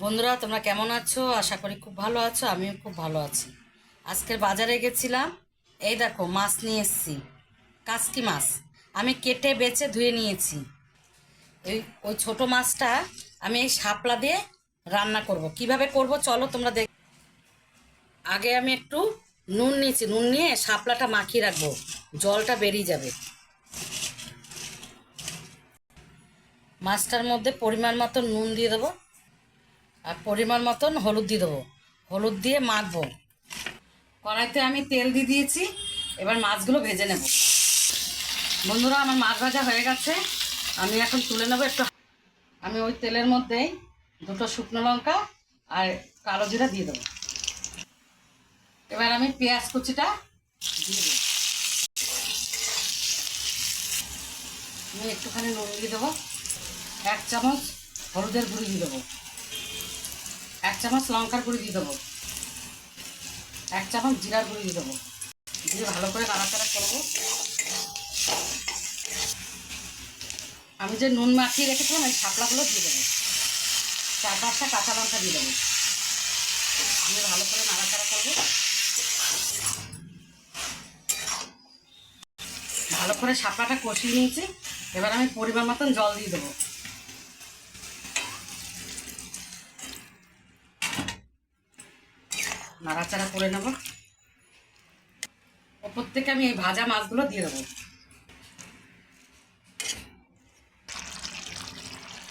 বন্ধুরা, তোমরা কেমন আছো? আশা করি খুব ভালো আছো। আমিও খুব ভালো আছি। আজকের বাজারে গেছিলাম। এই দেখো, মাছ নিয়ে এসেছি। কাসকি মাছ আমি কেটে বেছে ধুয়ে নিয়েছি। ওই ছোট মাছটা আমি এই শাপলা দিয়ে রান্না করব। কিভাবে করব চলো তোমরা দেখ। আগে আমি একটু নুন নিয়েছি, নুন নিয়ে শাপলাটা মাখিয়ে রাখবো, জলটা বেরিয়ে যাবে। মাছটার মধ্যে পরিমাণ মতন নুন দিয়ে দেবো, আর পরিমাণ মতন হলুদ দিয়ে দেবো। হলুদ দিয়ে মাখবো। কড়াইতে আমি তেল দিয়ে দিয়েছি। এবার মাছগুলো ভেজে নেব। বন্ধুরা, আমার মাছ ভাজা হয়ে গেছে। আমি এখন তুলে নেবো একটু। আমি ওই তেলের মধ্যেই দুটো শুকনো লঙ্কা আর কালো জিরা দিয়ে দেবো। এবার আমি পেঁয়াজ কুচিটা দিয়ে দেবো। আমি একটুখানি নুন দিয়ে দেবো। 1 চামচ হলুদের গুঁড়ি দিয়ে দেবো। 1 চামচ লঙ্কার গুঁড়ি দিয়ে দেবো। 1 চামচ জিরার গুঁড়ি দিয়ে দেবো। দিয়ে ভালো করে নাড়াচাড়া করবো। আমি যে নুন মাখিয়ে রেখেছিলাম এই শাপলাগুলো দিয়ে দেবো। 4-5টা কাঁচা লঙ্কা দিয়ে দেবো। দিয়ে ভালো করে নাড়াচাড়া করবো। ভালো করে শাপলাটা কষিয়ে নিয়েছি। এবার আমি পরিমাণ মতন জল দিয়ে দেবো। নাড়াচাড়া করে নেব। ওপর থেকে আমি এই ভাজা মাছগুলো দিয়ে দেবো।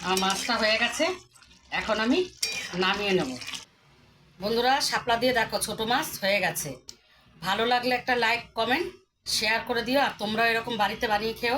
আমার মাছটা হয়ে গেছে, এখন আমি নামিয়ে নেব। বন্ধুরা, শাপলা দিয়ে দেখো ছোট মাছ হয়ে গেছে। ভালো লাগলে একটা লাইক, কমেন্ট, শেয়ার করে দিও। আর তোমরা এরকম বাড়িতে বানিয়ে খেও।